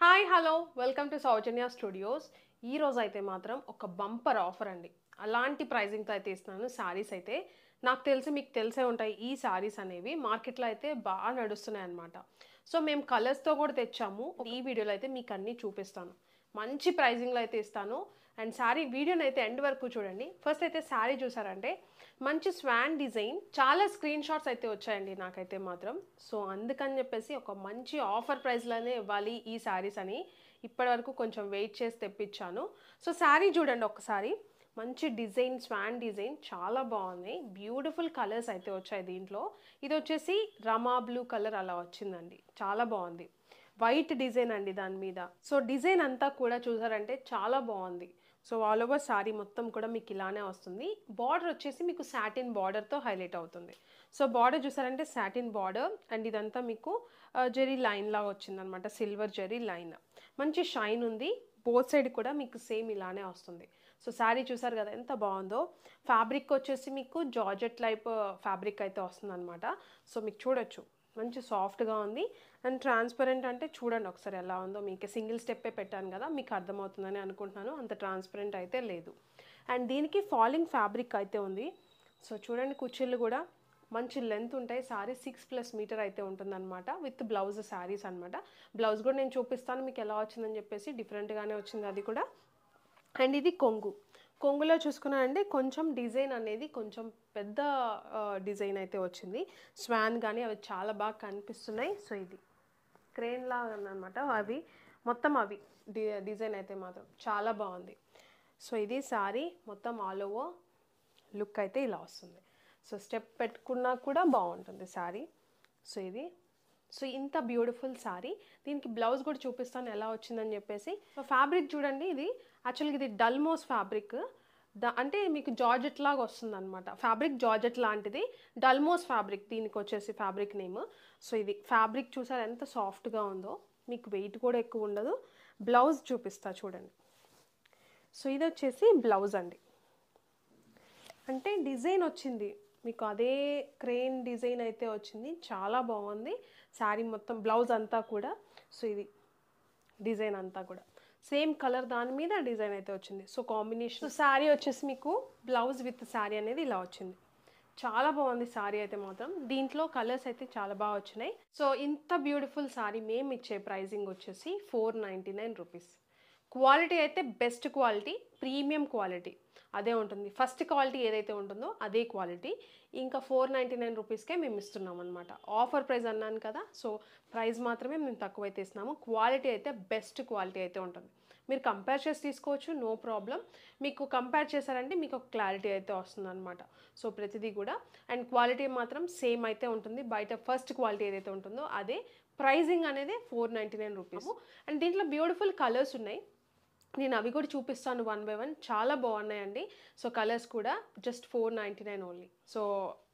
Hi hello welcome to Soujanya studios. ఈ రోజు అయితే మాత్రం ఒక బంపర్ ఆఫర్ అండి. అలాంటి ప్రైజింగ్తో అయితే ఇస్తున్నాను. శారీస్ అయితే నాకు తెలిసి మీకు తెలిసే ఉంటాయి. ఈ శారీస్ అనేవి మార్కెట్లో అయితే బాగా నడుస్తున్నాయి అన్నమాట. సో మేము కలర్స్తో కూడా తెచ్చాము. ఈ వీడియోలో అయితే మీకు అన్నీ చూపిస్తాను. మంచి ప్రైజింగ్లో అయితే ఇస్తాను. అండ్ శారీ వీడియోని అయితే ఎండ్ వరకు చూడండి. ఫస్ట్ అయితే శారీ చూసారంటే మంచి స్వాన్ డిజైన్, చాలా స్క్రీన్ షాట్స్ అయితే వచ్చాయండి నాకైతే మాత్రం. సో అందుకని చెప్పేసి ఒక మంచి ఆఫర్ ప్రైస్లోనే ఇవ్వాలి ఈ శారీస్ అని ఇప్పటి వరకు కొంచెం వెయిట్ చేసి తెప్పించాను. సో శారీ చూడండి ఒకసారి. మంచి డిజైన్, స్వాన్ డిజైన్ చాలా బాగున్నాయి. బ్యూటిఫుల్ కలర్స్ అయితే వచ్చాయి దీంట్లో. ఇది వచ్చేసి రమా బ్లూ కలర్ అలా వచ్చిందండి, చాలా బాగుంది. వైట్ డిజైన్ అండి దాని మీద. సో డిజైన్ అంతా కూడా చూసారంటే చాలా బాగుంది. సో ఆల్ ఓవర్ శారీ మొత్తం కూడా మీకు ఇలానే వస్తుంది. బార్డర్ వచ్చేసి మీకు సాటిన్ బార్డర్తో హైలైట్ అవుతుంది. సో బార్డర్ చూసారంటే సాటిన్ బార్డర్ అండ్ ఇదంతా మీకు జెరీ లైన్ లాగా వచ్చిందనమాట, సిల్వర్ జెరీ లైన్. మంచి షైన్ ఉంది. బోత్ సైడ్ కూడా మీకు సేమ్ ఇలానే వస్తుంది. సో శారీ చూసారు కదా ఎంత బాగుందో. ఫ్యాబ్రిక్ వచ్చేసి మీకు జార్జెట్ టైప్ ఫ్యాబ్రిక్ అయితే వస్తుందన్నమాట. సో మీకు చూడొచ్చు మంచి సాఫ్ట్గా ఉంది. అండ్ ట్రాన్స్పరెంట్ అంటే చూడండి ఒకసారి ఎలా ఉందో. మీకు సింగిల్ స్టెప్పే పెట్టాను కదా, మీకు అర్థమవుతుందని అనుకుంటున్నాను. అంత ట్రాన్స్పరెంట్ అయితే లేదు. అండ్ దీనికి ఫాలింగ్ ఫ్యాబ్రిక్ అయితే ఉంది. సో చూడండి కుచ్చిళ్ళు కూడా మంచి లెంత్ ఉంటాయి. శారీ 6+ మీటర్ అయితే ఉంటుందన్నమాట. విత్ బ్లౌజ్ శారీస్ అనమాట. బ్లౌజ్ కూడా నేను చూపిస్తాను మీకు ఎలా వచ్చిందని చెప్పేసి. డిఫరెంట్గానే వచ్చింది అది కూడా. అండ్ ఇది కొంగు. కొంగులో చూసుకున్నానంటే కొంచెం డిజైన్ అనేది కొంచెం పెద్ద డిజైన్ అయితే వచ్చింది. స్వాన్ కానీ అవి చాలా బాగా కనిపిస్తున్నాయి. సో ఇది క్రేన్ లాగా అనమాట. అవి మొత్తం అవి డిజైన్ అయితే మాత్రం చాలా బాగుంది. సో ఇది శారీ మొత్తం ఆల్ ఓవర్ లుక్ అయితే ఇలా వస్తుంది. సో స్టెప్ పెట్టుకున్నా కూడా బాగుంటుంది శారీ. సో ఇది సో ఇంత బ్యూటిఫుల్ శారీ. దీనికి బ్లౌజ్ కూడా చూపిస్తాను ఎలా వచ్చిందని చెప్పేసి. సో ఫ్యాబ్రిక్ చూడండి, ఇది యాక్చువల్గా ఇది డల్మోస్ ఫ్యాబ్రిక్. అంటే మీకు జార్జెట్ లాగా వస్తుంది అనమాట. ఫ్యాబ్రిక్ జార్జెట్ లాంటిది, డల్మోస్ ఫ్యాబ్రిక్ దీనికి వచ్చేసి ఫ్యాబ్రిక్ నేమ్. సో ఇది ఫ్యాబ్రిక్ చూసారు ఎంత సాఫ్ట్గా ఉందో. మీకు వెయిట్ కూడా ఎక్కువ ఉండదు. బ్లౌజ్ చూపిస్తా చూడండి. సో ఇది వచ్చేసి బ్లౌజ్ అండి. అంటే డిజైన్ వచ్చింది మీకు అదే క్రేన్ డిజైన్ అయితే వచ్చింది, చాలా బాగుంది శారీ మొత్తం. బ్లౌజ్ అంతా కూడా సో ఇది డిజైన్ అంతా కూడా సేమ్ కలర్ దాని మీద డిజైన్ అయితే వచ్చింది. సో కాంబినేషన్ శారీ వచ్చేసి మీకు బ్లౌజ్ విత్ శారీ అనేది ఇలా వచ్చింది. చాలా బాగుంది శారీ అయితే మాత్రం. దీంట్లో కలర్స్ అయితే చాలా బాగా వచ్చినాయి. సో ఇంత బ్యూటిఫుల్ శారీ మేము ఇచ్చే ప్రైజింగ్ వచ్చేసి 499 రూపీస్. క్వాలిటీ అయితే బెస్ట్ క్వాలిటీ, ప్రీమియం క్వాలిటీ అదే ఉంటుంది. ఫస్ట్ క్వాలిటీ ఏదైతే ఉంటుందో అదే క్వాలిటీ. ఇంకా 499 రూపీస్కే మేము ఇస్తున్నాం అనమాట. ఆఫర్ ప్రైస్ అన్నాను కదా, సో ప్రైస్ మాత్రమే మేము తక్కువైతే ఇస్తున్నాము. క్వాలిటీ అయితే బెస్ట్ క్వాలిటీ అయితే ఉంటుంది. మీరు కంపేర్ చేసి తీసుకోవచ్చు, నో ప్రాబ్లం. మీకు కంపేర్ చేశారంటే మీకు ఒక క్లారిటీ అయితే వస్తుంది అనమాట. సో ప్రతిదీ కూడా అండ్ క్వాలిటీ మాత్రం సేమ్ అయితే ఉంటుంది. బయట ఫస్ట్ క్వాలిటీ ఏదైతే ఉంటుందో అదే. ప్రైజింగ్ అనేది 499 రూపీస్. అండ్ దీంట్లో బ్యూటిఫుల్ కలర్స్ ఉన్నాయి. నేను అవి కూడా చూపిస్తాను వన్ బై వన్. చాలా బాగున్నాయండి. సో కలర్స్ కూడా జస్ట్ 499 ఓన్లీ. సో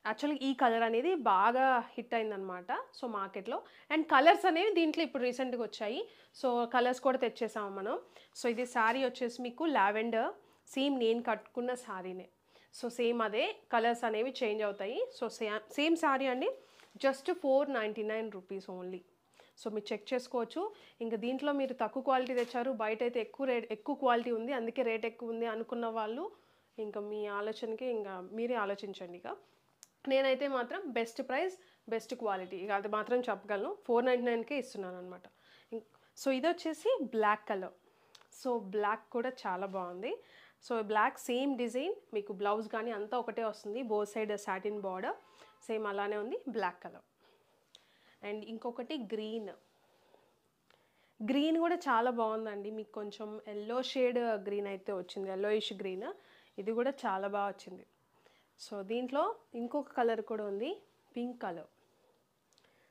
యాక్చువల్గా ఈ కలర్ అనేది బాగా హిట్ అయిందనమాట సో మార్కెట్లో. అండ్ కలర్స్ అనేవి దీంట్లో ఇప్పుడు రీసెంట్గా వచ్చాయి. సో కలర్స్ కూడా తెచ్చేసాము మనం. సో ఇది శారీ వచ్చేసి మీకు లావెండర్, సేమ్ నేను కట్టుకున్న శారీనే. సో సేమ్ అదే, కలర్స్ అనేవి చేంజ్ అవుతాయి. సో సేమ్ శారీ అండి, జస్ట్ 499 రూపీస్ ఓన్లీ. సో మీరు చెక్ చేసుకోవచ్చు. ఇంకా దీంట్లో మీరు తక్కువ క్వాలిటీ తెచ్చారు, బయట అయితే ఎక్కువ క్వాలిటీ ఉంది అందుకే రేట్ ఎక్కువ ఉంది అనుకున్న వాళ్ళు ఇంకా మీ ఆలోచనకి ఇంకా మీరే ఆలోచించండి. ఇక నేనైతే మాత్రం బెస్ట్ ప్రైస్ బెస్ట్ క్వాలిటీ ఇక అది మాత్రం చెప్పగలను. 499కే ఇస్తున్నాను అనమాట. సో ఇది వచ్చేసి బ్లాక్ కలర్. సో బ్లాక్ కూడా చాలా బాగుంది. సో బ్లాక్ సేమ్ డిజైన్, మీకు బ్లౌజ్ కానీ అంతా ఒకటే వస్తుంది. Both side satin border same అలానే ఉంది. Black colour. అండ్ ఇంకొకటి గ్రీన్. గ్రీన్ కూడా చాలా బాగుందండి. మీకు కొంచెం ఎల్లో షేడ్ గ్రీన్ అయితే వచ్చింది, ఎల్లోయిష్ గ్రీన్. ఇది కూడా చాలా బాగా వచ్చింది. సో దీంట్లో ఇంకొక కలర్ కూడా ఉంది, పింక్ కలర్.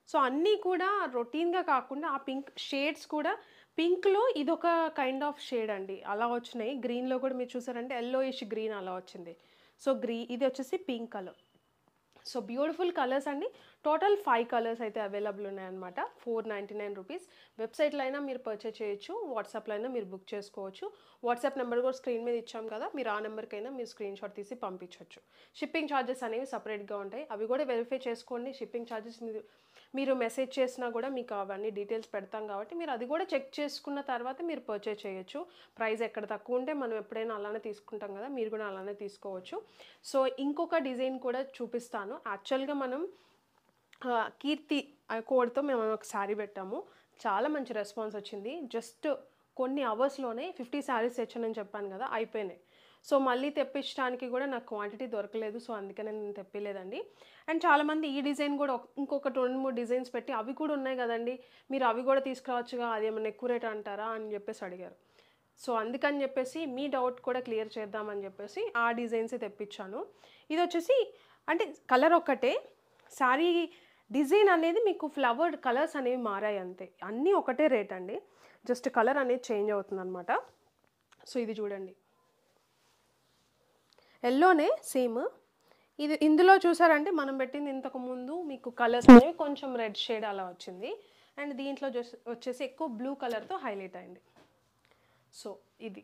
సో అన్నీ కూడా రొటీన్గా కాకుండా ఆ పింక్ షేడ్స్ కూడా, పింక్లో ఇదొక కైండ్ ఆఫ్ షేడ్ అండి అలా వచ్చినాయి. గ్రీన్లో కూడా మీరు చూసారంటే ఎల్లోయిష్ గ్రీన్ అలా వచ్చింది. సో ఇది వచ్చేసి pink colour. So beautiful colours అండి. టోటల్ 5 కలర్స్ అయితే అవైలబుల్ ఉన్నాయన్నమాట. 499 రూపీస్. వెబ్సైట్లో అయినా మీరు పర్చేస్ చేయొచ్చు, వాట్సాప్లో అయినా మీరు బుక్ చేసుకోవచ్చు. వాట్సాప్ నెంబర్ కూడా స్క్రీన్ మీద ఇచ్చాం కదా, మీరు ఆ నెంబర్కైనా మీరు స్క్రీన్ షాట్ తీసి పంపించవచ్చు. షిప్పింగ్ ఛార్జెస్ అనేవి సపరేట్గా ఉంటాయి, అవి కూడా వెరిఫై చేసుకోండి. షిప్పింగ్ ఛార్జెస్ మీరు మెసేజ్ చేసినా కూడా మీకు అవన్నీ డీటెయిల్స్ పెడతాం కాబట్టి మీరు అది కూడా చెక్ చేసుకున్న తర్వాత మీరు పర్చేజ్ చేయొచ్చు. ప్రైస్ ఎక్కడ తక్కువ ఉంటే మనం ఎప్పుడైనా అలానే తీసుకుంటాం కదా, మీరు కూడా అలానే తీసుకోవచ్చు. సో ఇంకొక డిజైన్ కూడా చూపిస్తాను. యాక్చువల్గా మనం కీర్తి కోడ్తో మేము ఒక శారీ పెట్టాము, చాలా మంచి రెస్పాన్స్ వచ్చింది. జస్ట్ కొన్ని అవర్స్లోనే 50 శారీస్ తెచ్చానని చెప్పాను కదా, అయిపోయినాయి. సో మళ్ళీ తెప్పించడానికి కూడా నాకు క్వాంటిటీ దొరకలేదు, సో అందుకనే నేను తెప్పిలేదండి. అండ్ చాలామంది ఈ డిజైన్ కూడా ఇంకొక 2-3 డిజైన్స్ పెట్టి అవి కూడా ఉన్నాయి కదండి, మీరు అవి కూడా తీసుకురావచ్చుగా, అది ఏమైనా ఎక్కువ రేట్ అంటారా అని చెప్పేసి అడిగారు. సో అందుకని చెప్పేసి మీ డౌట్ కూడా క్లియర్ చేద్దామని చెప్పేసి ఆ డిజైన్సే తెప్పించాను. ఇది వచ్చేసి అంటే కలర్ ఒక్కటే, శారీ డిజైన్ అనేది మీకు ఫ్లవర్ కలర్స్ అనేవి మారాయి అంతే, అన్నీ ఒకటే రేట్ అండి, జస్ట్ కలర్ అనేది చేంజ్ అవుతుంది అనమాట. సో ఇది చూడండి, ఎల్లోనే సేమ్. ఇది ఇందులో చూసారంటే మనం పెట్టింది ఇంతకు ముందు మీకు కలర్స్ అనేవి కొంచెం రెడ్ షేడ్ అలా వచ్చింది, అండ్ దీంట్లో వచ్చేసి ఎక్కువ బ్లూ కలర్తో హైలైట్ అయింది. సో ఇది,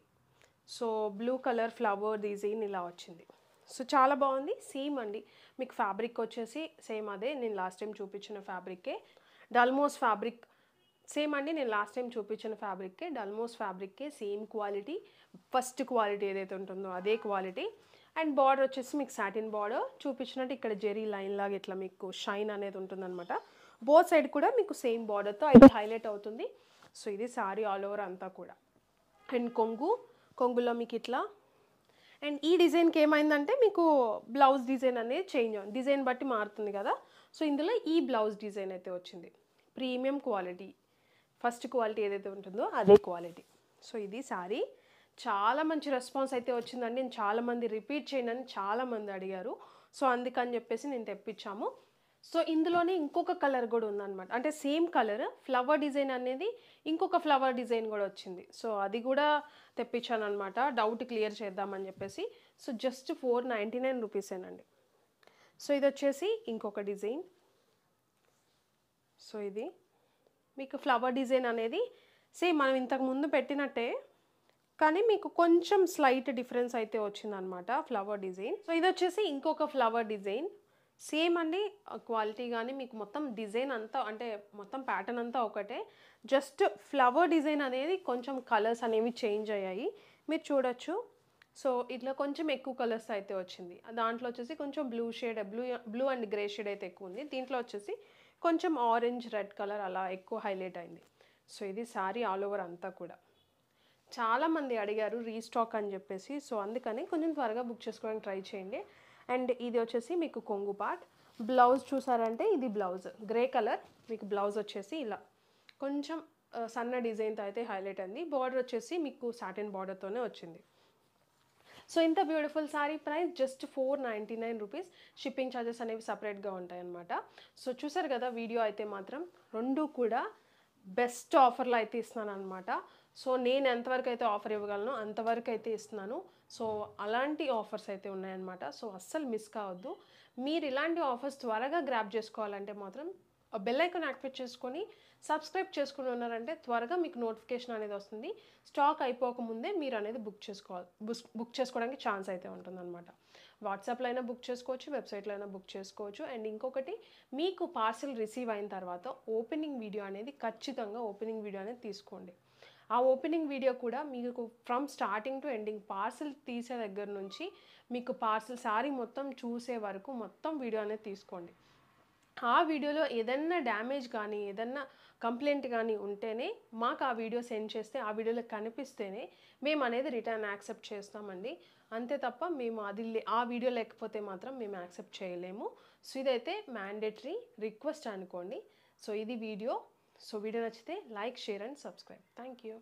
so blue colour flower design ఇలా వచ్చింది. సో చాలా బాగుంది, సేమ్ అండి. మీకు ఫ్యాబ్రిక్ వచ్చేసి సేమ్ అదే నేను లాస్ట్ టైం చూపించిన ఫ్యాబ్రికే, డల్మోస్ ఫ్యాబ్రిక్ సేమ్ అండి. నేను లాస్ట్ టైం చూపించిన ఫ్యాబ్రిక్కే, డల్మోస్ ఫ్యాబ్రిక్కే సేమ్ క్వాలిటీ, ఫస్ట్ క్వాలిటీ ఏదైతే ఉంటుందో అదే క్వాలిటీ. అండ్ బార్డర్ వచ్చేసి మీకు సాటిన్ బార్డర్ చూపించినట్టు ఇక్కడ జెరీ లైన్ లాగా ఇట్లా మీకు షైన్ అనేది ఉంటుందన్నమాట. బోత్ సైడ్ కూడా మీకు సేమ్ బార్డర్తో అయితే హైలైట్ అవుతుంది. సో ఇది శారీ ఆల్ ఓవర్ అంతా కూడా. అండ్ కొంగులో మీకు ఇట్లా, అండ్ ఈ డిజైన్కి ఏమైందంటే మీకు బ్లౌజ్ డిజైన్ అనేది చేంజ్ అవుతుంది, డిజైన్ బట్టి మారుతుంది కదా. సో ఇందులో ఈ బ్లౌజ్ డిజైన్ అయితే వచ్చింది, ప్రీమియం క్వాలిటీ, ఫస్ట్ క్వాలిటీ ఏదైతే ఉంటుందో అదే క్వాలిటీ. సో ఇది శారీ, చాలా మంచి రెస్పాన్స్ అయితే వచ్చిందండి. నేను చాలామంది రిపీట్ చేయండి అని చాలామంది అడిగారు, సో అందుకని చెప్పేసి నేను తెప్పించాము. సో ఇందులోనే ఇంకొక కలర్ కూడా ఉందన్నమాట, అంటే సేమ్ కలర్ ఫ్లవర్ డిజైన్ అనేది ఇంకొక ఫ్లవర్ డిజైన్ కూడా వచ్చింది. సో అది కూడా తెప్పించాను అనమాట, డౌట్ క్లియర్ చేద్దామని చెప్పేసి. So just 499 రూపీసేనండి. సో ఇది వచ్చేసి ఇంకొక డిజైన్. సో ఇది మీకు ఫ్లవర్ డిజైన్ అనేది సేమ్ మనం ఇంతకు ముందు పెట్టినట్టే, కానీ మీకు కొంచెం స్లైట్ డిఫరెన్స్ అయితే వచ్చిందనమాట ఫ్లవర్ డిజైన్. సో ఇది వచ్చేసి ఇంకొక ఫ్లవర్ డిజైన్, సేమ్ అండి క్వాలిటీ కానీ మీకు మొత్తం డిజైన్ అంతా అంటే మొత్తం ప్యాటర్న్ అంతా ఒకటే, జస్ట్ ఫ్లవర్ డిజైన్ అనేది కొంచెం కలర్స్ అనేవి చేంజ్ అయ్యాయి మీరు చూడొచ్చు. సో ఇట్లా కొంచెం ఎక్కువ కలర్స్ అయితే వచ్చింది, దాంట్లో వచ్చేసి కొంచెం బ్లూ అండ్ గ్రే షేడ్ అయితే ఎక్కువ ఉంది, దీంట్లో వచ్చేసి కొంచెం ఆరెంజ్ రెడ్ కలర్ అలా ఎక్కువ హైలైట్ అయింది. సో ఇది శారీ ఆల్ ఓవర్ అంతా కూడా. చాలామంది అడిగారు రీస్టాక్ అని చెప్పేసి, సో అందుకని కొంచెం త్వరగా బుక్ చేసుకోవడానికి ట్రై చేయండి. అండ్ ఇది వచ్చేసి మీకు కొంగు పార్ట్, బ్లౌజ్ చూసారంటే ఇది బ్లౌజ్ గ్రే కలర్, మీకు బ్లౌజ్ వచ్చేసి ఇలా కొంచెం సన్న డిజైన్తో అయితే హైలైట్ అయింది. బార్డర్ వచ్చేసి మీకు సాటిన్ బార్డర్తోనే వచ్చింది. సో ఇంత beautiful sari price just 499 rupees, shipping charges అనేవి సపరేట్గా ఉంటాయన్నమాట. సో చూసారు కదా వీడియో అయితే మాత్రం రెండు కూడా బెస్ట్ ఆఫర్లో అయితే ఇస్తున్నాను అనమాట. సో నేను ఎంతవరకు అయితే ఆఫర్ ఇవ్వగలను అంతవరకు అయితే ఇస్తున్నాను. సో అలాంటి ఆఫర్స్ అయితే ఉన్నాయన్నమాట. సో అస్సలు మిస్ కావద్దు. మీరు ఇలాంటి ఆఫర్స్ త్వరగా గ్రాప్ చేసుకోవాలంటే మాత్రం బెల్ ఐకాన్ యాక్టివేట్ చేసుకొని సబ్స్క్రైబ్ చేసుకుని ఉన్నారంటే త్వరగా మీకు నోటిఫికేషన్ అనేది వస్తుంది. స్టాక్ అయిపోకముందే మీరు అనేది బుక్ చేసుకోవడానికి ఛాన్స్ అయితే ఉంటుందన్నమాట. వాట్సాప్లో అయినా బుక్ చేసుకోవచ్చు, వెబ్సైట్లో అయినా బుక్ చేసుకోవచ్చు. అండ్ ఇంకొకటి, మీకు పార్సిల్ రిసీవ్ అయిన తర్వాత ఓపెనింగ్ వీడియో అనేది ఖచ్చితంగా ఓపెనింగ్ వీడియో అనేది తీసుకోండి. ఆ ఓపెనింగ్ వీడియో కూడా మీకు from starting to ending parcel తీసే దగ్గర నుంచి మీకు పార్సిల్ శారీ మొత్తం చూసే వరకు మొత్తం వీడియో అనేది తీసుకోండి. ఆ వీడియోలో ఏదన్నా డ్యామేజ్ కానీ ఏదన్నా కంప్లైంట్ కానీ ఉంటేనే మాకు ఆ వీడియో సెండ్ చేస్తే, ఆ వీడియోలో కనిపిస్తేనే మేము అనేది రిటర్న్ యాక్సెప్ట్ చేస్తామండి. అంతే తప్ప మేము ఆ వీడియో లేకపోతే మాత్రం మేము యాక్సెప్ట్ చేయలేము. సో ఇదైతే మ్యాండేటరీ రిక్వెస్ట్ అనుకోండి. సో ఇది వీడియో. సో వీడియో నచ్చితే like, share and subscribe. Thank you.